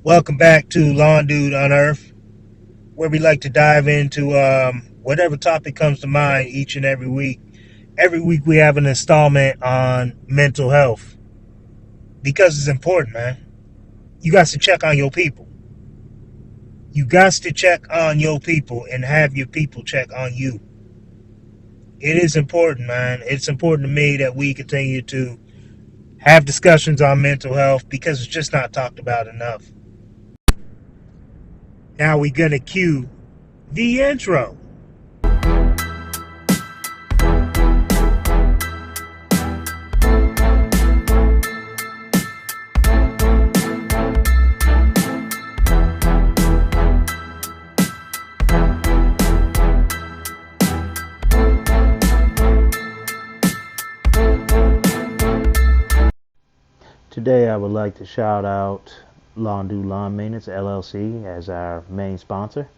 Welcome back to Lawn Dude Unearthed, where we like to dive into whatever topic comes to mind each and every week. Every week we have an installment on mental health because it's important, man. You got to check on your people. You got to check on your people and have your people check on you. It is important, man. It's important to me that we continue to have discussions on mental health because it's just not talked about enough. Now we're going to cue the intro. Today I would like to shout out Lawn Do Lawn Maintenance LLC as our main sponsor.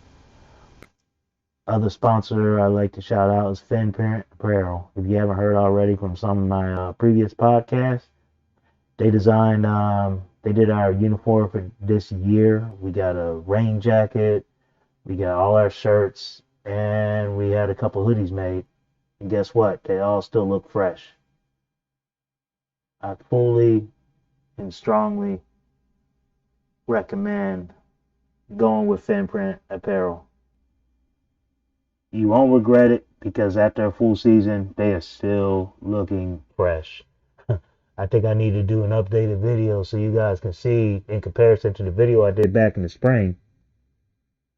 Other sponsor I'd like to shout out is Finn Parent Apparel. If you haven't heard already from some of my previous podcasts, they did our uniform for this year. We got a rain jacket, we got all our shirts, and we had a couple hoodies made. And guess what? They all still look fresh. I fully and strongly recommend going with Finprint Apparel. You won't regret it because after a full season, they are still looking fresh. I think I need to do an updated video so you guys can see in comparison to the video I did back in the spring,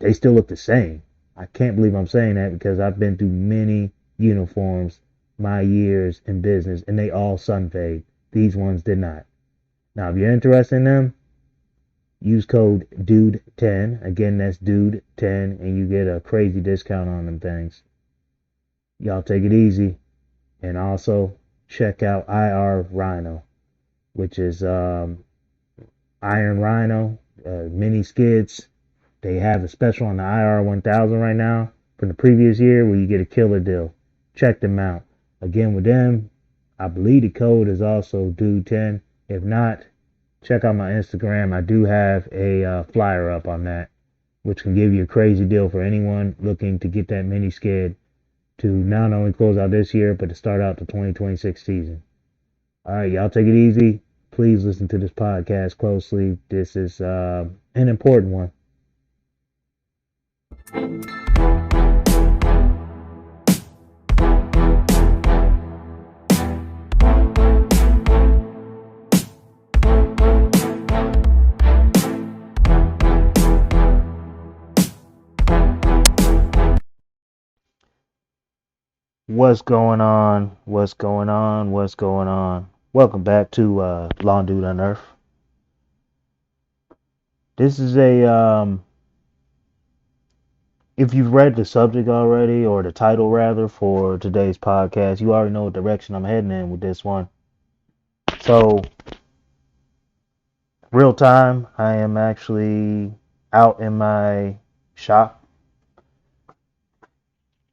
they still look the same. I can't believe I'm saying that because I've been through many uniforms my years in business and they all sun fade. These ones did not. Now, if you're interested in them, use code DUDE10. Again, that's DUDE10, and you get a crazy discount on them things. Y'all take it easy. And also, check out IR Rhino, which is Iron Rhino, mini skids. They have a special on the IR 1000 right now from the previous year where you get a killer deal. Check them out. Again, with them, I believe the code is also DUDE10. If not, check out my Instagram. I do have a flyer up on that, which can give you a crazy deal for anyone looking to get that mini skid to not only close out this year, but to start out the 2026 season. All right, y'all take it easy. Please listen to this podcast closely. This is an important one. What's going on? What's going on? What's going on? Welcome back to Lawn Dude Unearthed. This is if you've read the subject already, or the title rather, for today's podcast, you already know what direction I'm heading in with this one. So, real time, I am actually out in my shop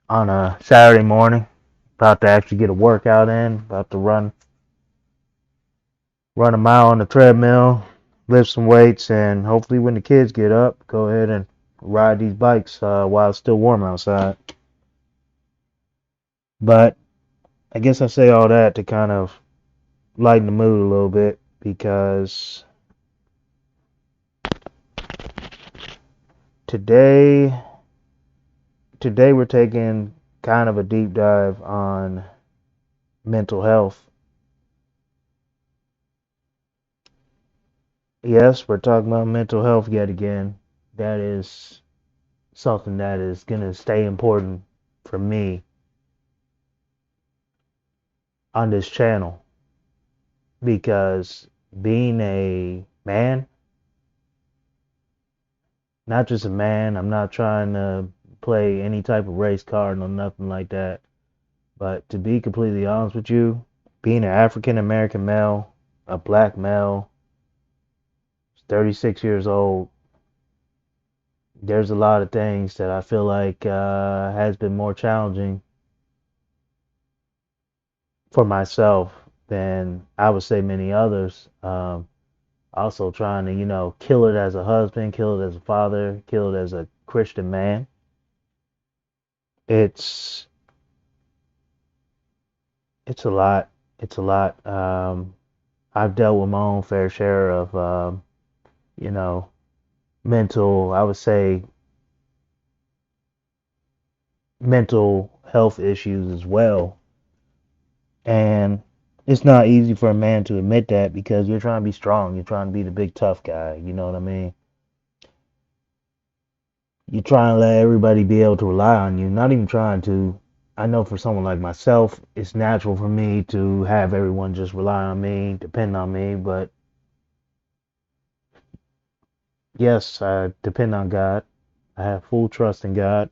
on a Saturday morning, about to actually get a workout in, about to run a mile on the treadmill, lift some weights, and hopefully when the kids get up, go ahead and ride these bikes while it's still warm outside. But I guess I say all that to kind of lighten the mood a little bit because today we're taking kind of a deep dive on mental health. Yes, we're talking about mental health yet again. That is something that is going to stay important for me on this channel because being a man, not just a man, I'm not trying to play any type of race card or nothing like that, but to be completely honest with you, being an African American male, a black male, 36 years old, there's a lot of things that I feel like has been more challenging for myself than I would say many others. Also trying to, kill it as a husband, kill it as a father, kill it as a Christian man. It's it's a lot. It's a lot. I've dealt with my own fair share of, you know, mental, I would say, mental health issues as well. And it's not easy for a man to admit that because you're trying to be strong. You're trying to be the big tough guy. You know what I mean? You're trying to let everybody be able to rely on you. Not even trying to. I know for someone like myself, it's natural for me to have everyone just rely on me, depend on me. But yes, I depend on God. I have full trust in God.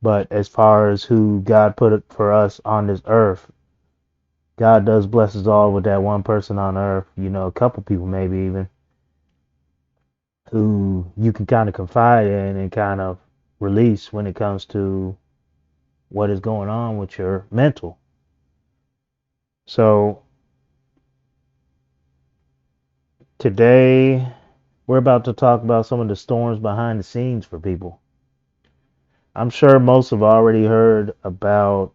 But as far as who God put for us on this earth, God does bless us all with that one person on earth, a couple people maybe even, who you can kind of confide in and kind of release when it comes to what is going on with your mental. So today we're about to talk about some of the storms behind the scenes for people. I'm sure most have already heard about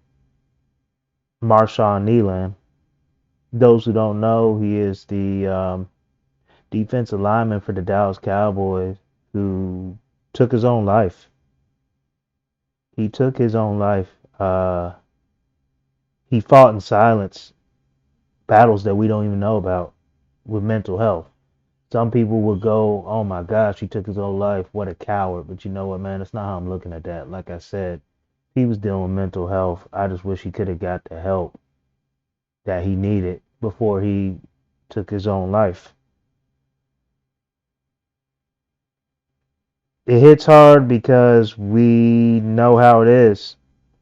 Marshawn Kneeland. Those who don't know, he is the defensive lineman for the Dallas Cowboys who took his own life. He took his own life. He fought in silence battles that we don't even know about with mental health. Some people would go, "Oh my gosh, he took his own life. What a coward." But you know what, man? That's not how I'm looking at that. Like I said, he was dealing with mental health. I just wish he could have got the help that he needed before he took his own life. It hits hard because we know how it is.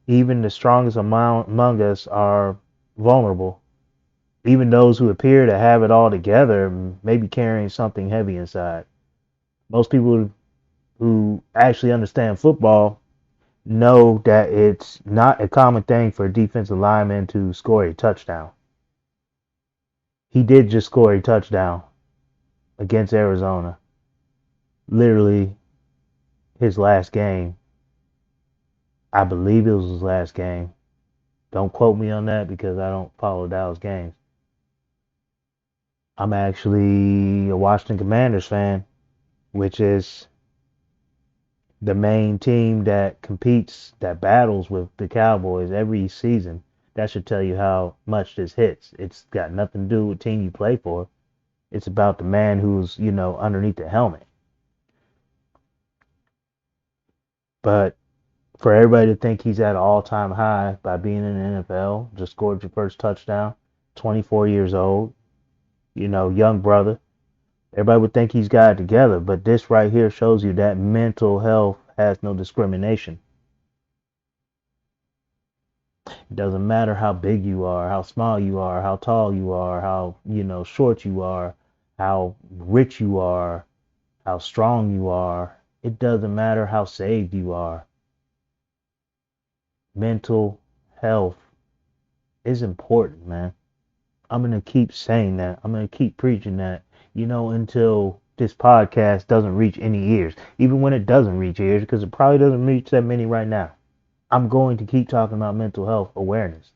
Even the strongest among us are vulnerable. Even those who appear to have it all together may be carrying something heavy inside. Most people who actually understand football know that it's not a common thing for a defensive lineman to score a touchdown. He did just score a touchdown against Arizona. Literally his last game. I believe it was his last game. Don't quote me on that because I don't follow Dallas games. I'm actually a Washington Commanders fan, which is the main team that competes, that battles with the Cowboys every season. That should tell you how much this hits. It's got nothing to do with the team you play for. It's about the man who's, underneath the helmet. But for everybody to think he's at an all-time high by being in the NFL, just scored your first touchdown, 24 years old, young brother. Everybody would think he's got it together, but this right here shows you that mental health has no discrimination. It doesn't matter how big you are, how small you are, how tall you are, how, short you are, how rich you are, how strong you are. It doesn't matter how saved you are. Mental health is important, man. I'm going to keep saying that. I'm going to keep preaching that, until this podcast doesn't reach any ears. Even when it doesn't reach ears, because it probably doesn't reach that many right now. I'm going to keep talking about mental health awareness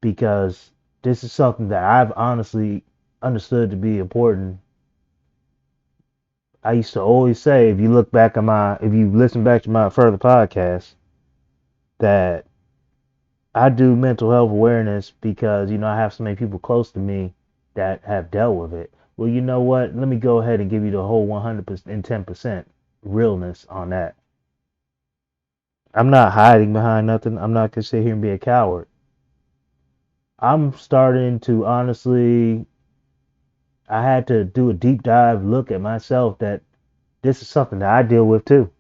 because this is something that I've honestly understood to be important. I used to always say, if you listen back to my further podcasts, that I do mental health awareness because, I have so many people close to me that have dealt with it. Well, you know what? Let me go ahead and give you the whole 110% realness on that. I'm not hiding behind nothing. I'm not going to sit here and be a coward. I'm starting to honestly, I had to do a deep dive look at myself that this is something that I deal with too.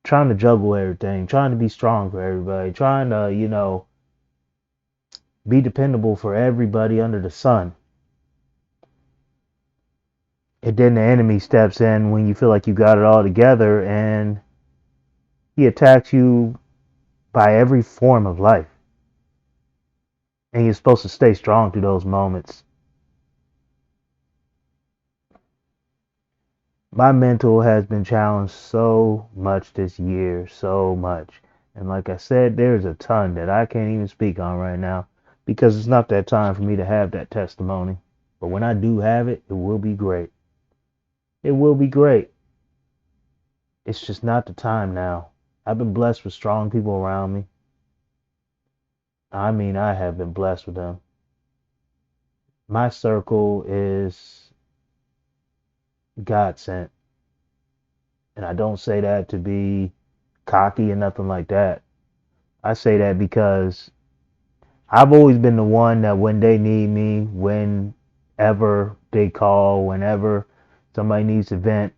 Trying to juggle everything, trying to be strong for everybody, trying to, be dependable for everybody under the sun. And then the enemy steps in when you feel like you got it all together and he attacks you by every form of life. And you're supposed to stay strong through those moments. My mental has been challenged so much this year, so much. And like I said, there's a ton that I can't even speak on right now because it's not that time for me to have that testimony. But when I do have it, it will be great. It will be great. It's just not the time now. I've been blessed with strong people around me. I mean, I have been blessed with them. My circle is God sent. And I don't say that to be cocky or nothing like that. I say that because I've always been the one that when they need me, whenever they call, whenever somebody needs to vent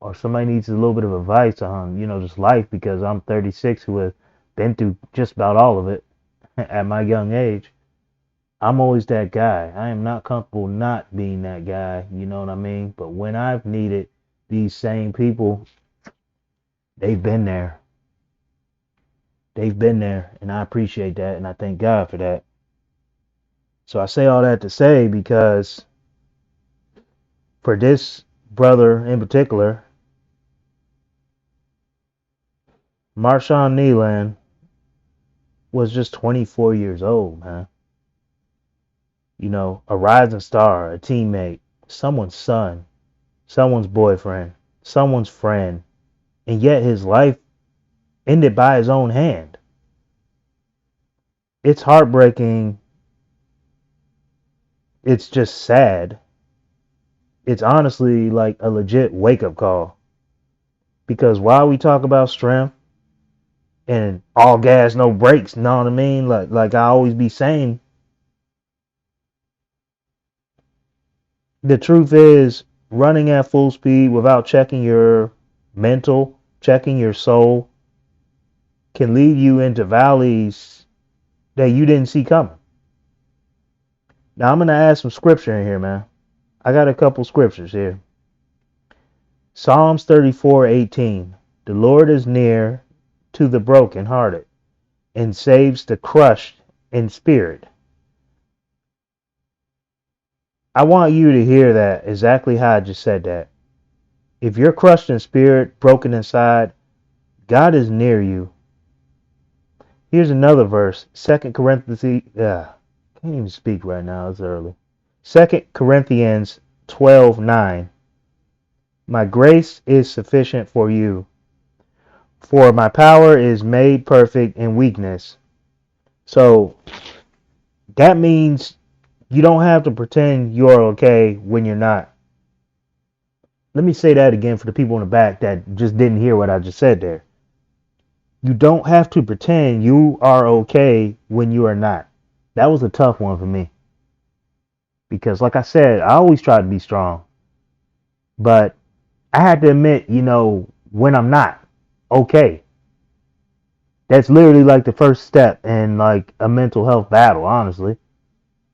or somebody needs a little bit of advice on, just life because I'm 36 who has been through just about all of it at my young age. I'm always that guy. I am not comfortable not being that guy, you know what I mean? But when I've needed these same people, they've been there. They've been there, and I appreciate that, and I thank God for that. So I say all that to say because for this brother in particular, Marshawn Kneeland was just 24 years old, man. A rising star, a teammate, someone's son, someone's boyfriend, someone's friend, and yet his life ended by his own hand. It's heartbreaking. It's just sad. It's honestly like a legit wake up call. Because while we talk about strength and all gas, no brakes, you know what I mean? Like I always be saying, the truth is running at full speed without checking your mental, checking your soul can lead you into valleys that you didn't see coming. Now I'm gonna add some scripture in here, man. I got a couple scriptures here. Psalms 34:18. The Lord is near to the brokenhearted and saves the crushed in spirit. I want you to hear that exactly how I just said that. If you're crushed in spirit, broken inside, God is near you. Here's another verse, 2 Corinthians, can't even speak right now, it's early. 2 Corinthians 12:9. My grace is sufficient for you, for my power is made perfect in weakness. So that means you don't have to pretend you're okay when you're not. Let me say that again for the people in the back that just didn't hear what I just said there. You don't have to pretend you are okay when you are not. That was a tough one for me. Because, like I said, I always try to be strong. But I had to admit, when I'm not okay. That's literally like the first step in like a mental health battle, honestly.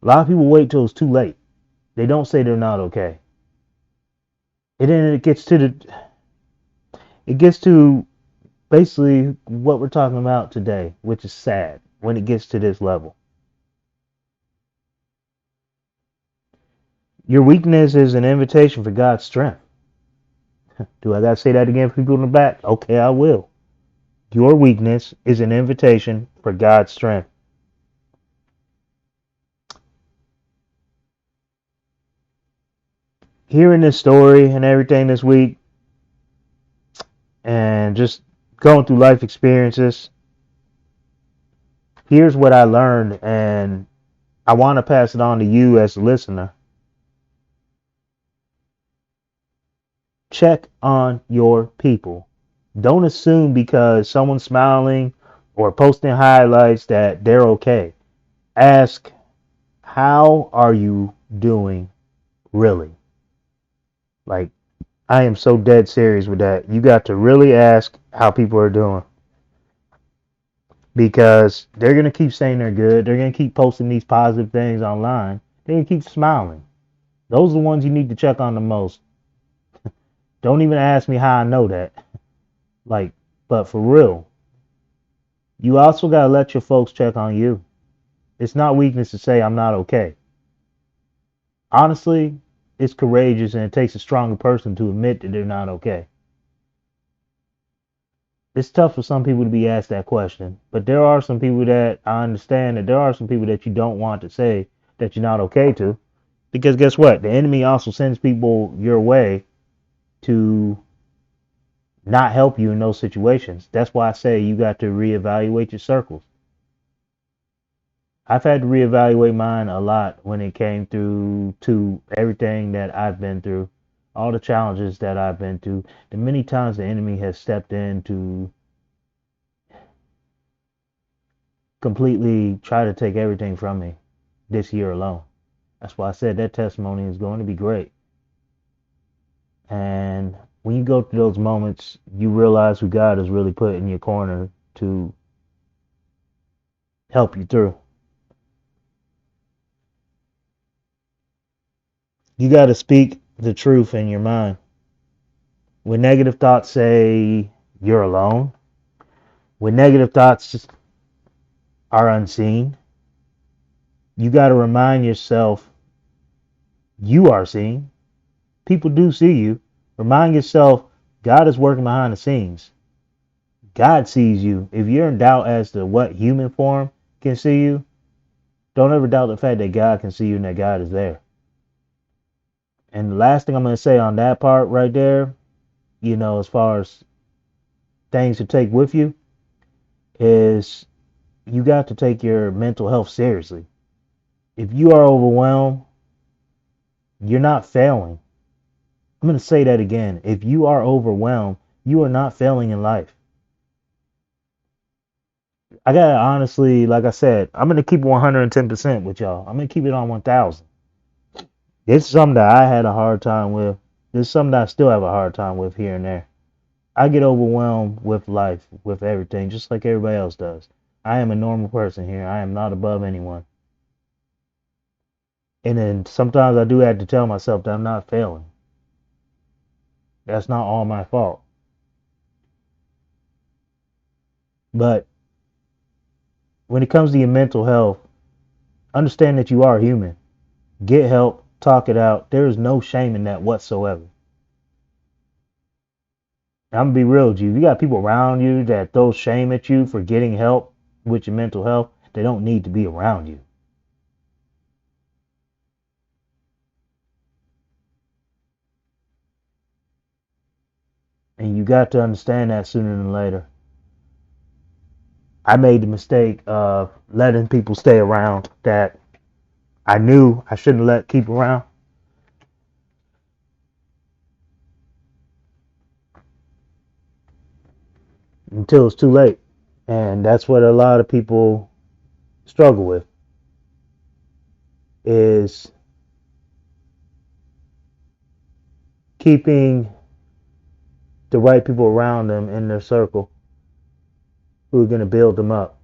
A lot of people wait till it's too late. They don't say they're not okay. And then it gets to basically what we're talking about today, which is sad when it gets to this level. Your weakness is an invitation for God's strength. Do I gotta say that again for people in the back? Okay, I will. Your weakness is an invitation for God's strength. Hearing this story and everything this week, and just going through life experiences, here's what I learned, and I want to pass it on to you as a listener. Check on your people. Don't assume because someone's smiling or posting highlights that they're okay. Ask, how are you doing really? Like, I am so dead serious with that. You got to really ask how people are doing. Because they're going to keep saying they're good. They're going to keep posting these positive things online. They're going to keep smiling. Those are the ones you need to check on the most. Don't even ask me how I know that. Like, but for real, you also got to let your folks check on you. It's not weakness to say I'm not okay. Honestly, it's courageous and it takes a stronger person to admit that they're not okay. It's tough for some people to be asked that question, but there are some people that I understand that there are some people that you don't want to say that you're not okay to. Because guess what? The enemy also sends people your way to not help you in those situations. That's why I say you got to reevaluate your circles. I've had to reevaluate mine a lot when it came through to everything that I've been through, all the challenges that I've been through, the many times the enemy has stepped in to completely try to take everything from me this year alone. That's why I said that testimony is going to be great. And when you go through those moments, you realize who God has really put in your corner to help you through. You got to speak the truth in your mind. When negative thoughts say you're alone, when negative thoughts are unseen, you got to remind yourself you are seen. People do see you. Remind yourself God is working behind the scenes. God sees you. If you're in doubt as to what human form can see you, don't ever doubt the fact that God can see you and that God is there. And the last thing I'm going to say on that part right there, as far as things to take with you, is you got to take your mental health seriously. If you are overwhelmed, you're not failing. I'm going to say that again. If you are overwhelmed, you are not failing in life. I got to honestly, like I said, I'm going to keep 110% with y'all. I'm going to keep it on 1,000. This is something that I had a hard time with. This is something that I still have a hard time with here and there. I get overwhelmed with life, with everything, just like everybody else does. I am a normal person here. I am not above anyone. And then sometimes I do have to tell myself that I'm not failing. That's not all my fault. But when it comes to your mental health, understand that you are human. Get help, talk it out. There is no shame in that whatsoever. I'm gonna be real with you. If you got people around you that throw shame at you for getting help with your mental health, they don't need to be around you. And you got to understand that sooner than later. I made the mistake of letting people stay around that I knew I shouldn't let keep around until it's too late. And that's what a lot of people struggle with is keeping the right people around them in their circle who are going to build them up.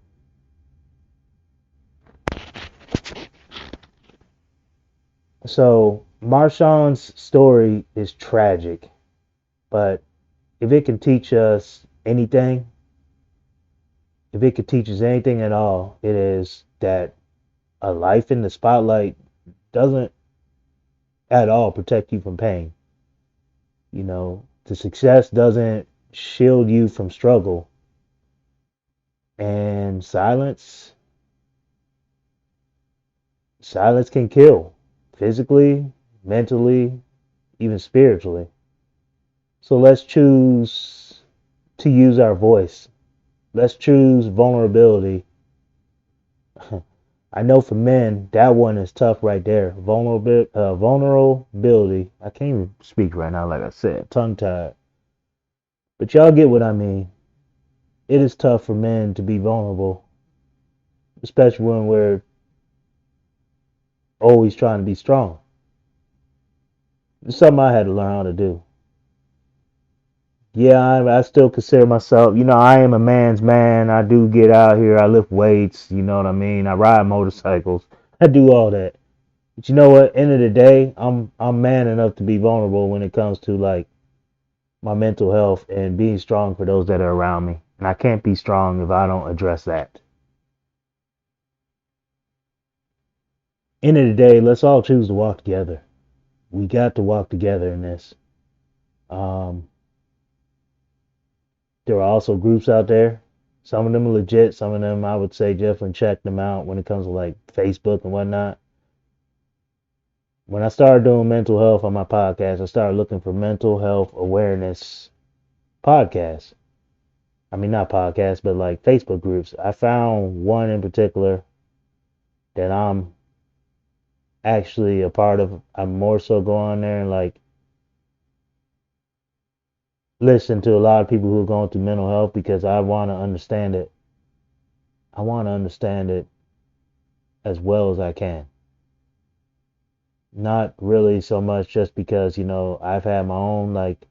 So Marshawn's story is tragic, but if it can teach us anything, if it could teach us anything at all, it is that a life in the spotlight doesn't at all protect you from pain. The success doesn't shield you from struggle. And silence can kill physically, mentally, even spiritually. So let's choose to use our voice. Let's choose vulnerability. I know for men, that one is tough right there. Vulnerability. I can't even speak right now, like I said, tongue tied. But y'all get what I mean. It is tough for men to be vulnerable, especially when we're always trying to be strong. It's something I had to learn how to do. Yeah, I still consider myself, I am a man's man. I do get out here. I lift weights. You know what I mean? I ride motorcycles. I do all that. But you know what? End of the day, I'm man enough to be vulnerable when it comes to like my mental health and being strong for those that are around me. And I can't be strong if I don't address that. End of the day, let's all choose to walk together. We got to walk together in this. Um, there are also groups out there. Some of them are legit. Some of them, I would say, definitely check them out when it comes to like Facebook and whatnot. When I started doing mental health on my podcast, I started looking for mental health awareness podcasts. I mean, not podcasts, but like Facebook groups. I found one in particular that I'm actually a part of. I'm more so going there and like listen to a lot of people who are going through mental health because I want to understand it. I want to understand it as well as I can. Not really so much just because, I've had my own like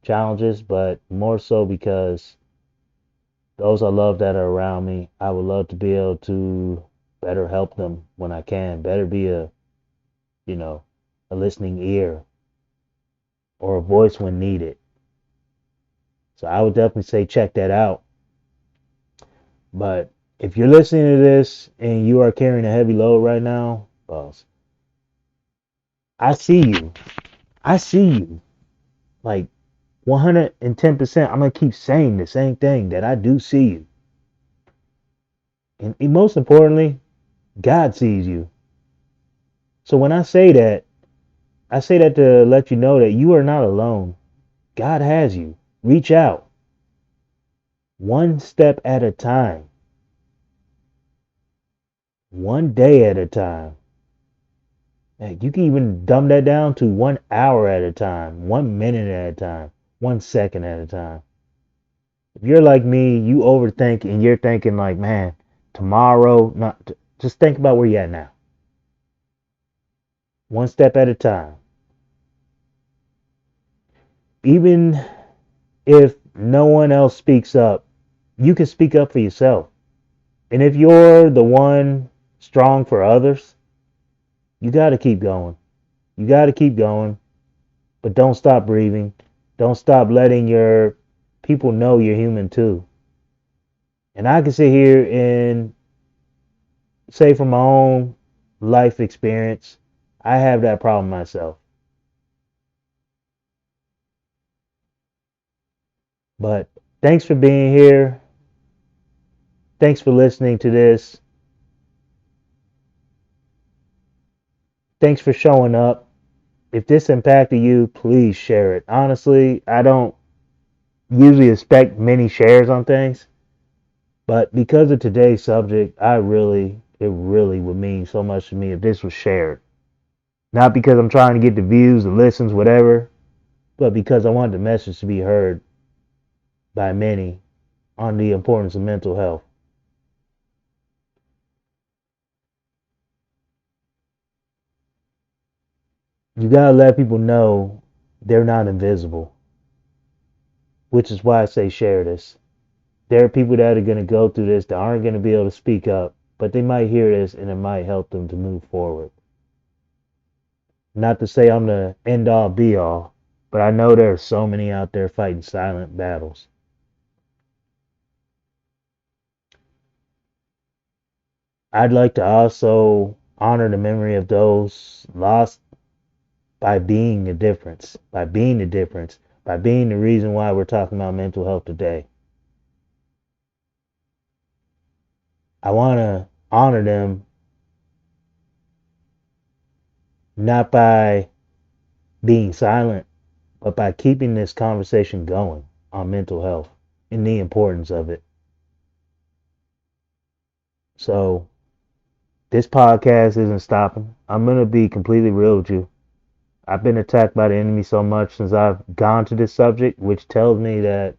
challenges, but more so because those I love that are around me, I would love to be able to better help them when I can, better be you know, a listening ear or a voice when needed. So I would definitely say check that out. But if you're listening to this and you are carrying a heavy load right now, boss, I see you. I see you. Like 110%, I'm going to keep saying the same thing that I do see you. And most importantly, God sees you. So when I say that to let you know that you are not alone. God has you. Reach out. One step at a time. One day at a time. Heck, you can even dumb that down to 1 hour at a time, 1 minute at a time, 1 second at a time. If you're like me, you overthink and you're thinking like, man, tomorrow, not just think about where you're at now. One step at a time. Even if no one else speaks up, you can speak up for yourself. And if you're the one strong for others, you got to keep going. You got to keep going, but don't stop breathing. Don't stop letting your people know you're human too. And I can sit here and say from my own life experience, I have that problem myself. But thanks for being here. Thanks for listening to this. Thanks for showing up. If this impacted you, please share it. Honestly, I don't usually expect many shares on things, but because of today's subject, it really would mean so much to me if this was shared. Not because I'm trying to get the views, the listens, whatever, but because I want the message to be heard by many on the importance of mental health. You gotta let people know they're not invisible, which is why I say share this. There are people that are gonna go through this that aren't gonna be able to speak up, but they might hear this and it might help them to move forward. Not to say I'm the end all be all, but I know there are so many out there fighting silent battles. I'd like to also honor the memory of those lost by being the difference, by being the difference, by being the reason why we're talking about mental health today. I want to honor them not by being silent, but by keeping this conversation going on mental health and the importance of it. So, this podcast isn't stopping. I'm going to be completely real with you. I've been attacked by the enemy so much since I've gone to this subject, which tells me that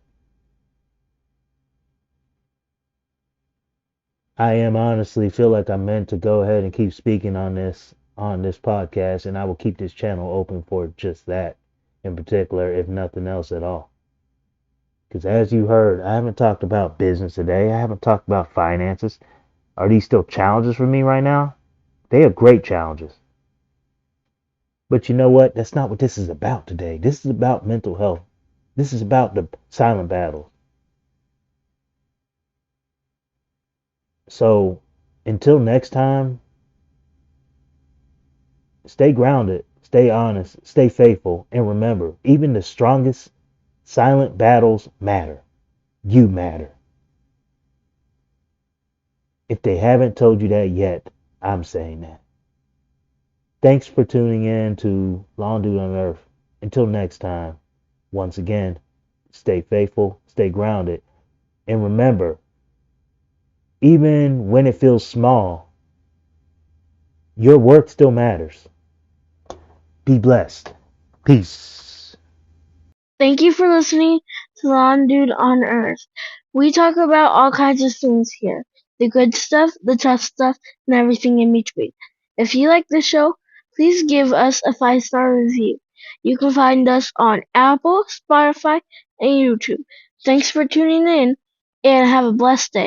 I am honestly feel like I'm meant to go ahead and keep speaking on this podcast, and I will keep this channel open for just that in particular, if nothing else at all. Because as you heard, I haven't talked about business today. I haven't talked about finances. Are these still challenges for me right now? They are great challenges. But you know what? That's not what this is about today. This is about mental health. This is about the silent battles. So until next time, stay grounded, Stay honest, stay faithful, and remember, even the strongest silent battles matter. You matter. If they haven't told you that yet, I'm saying that. Thanks for tuning in to Long Dude Unearthed. Until next time, once again, stay faithful, stay grounded, and remember, even when it feels small, your work still matters. Be blessed. Peace. Thank you for listening to Lawn Dude on Earth. We talk about all kinds of things here. The good stuff, the tough stuff, and everything in between. If you like the show, please give us a 5-star review. You can find us on Apple, Spotify, and YouTube. Thanks for tuning in, and have a blessed day.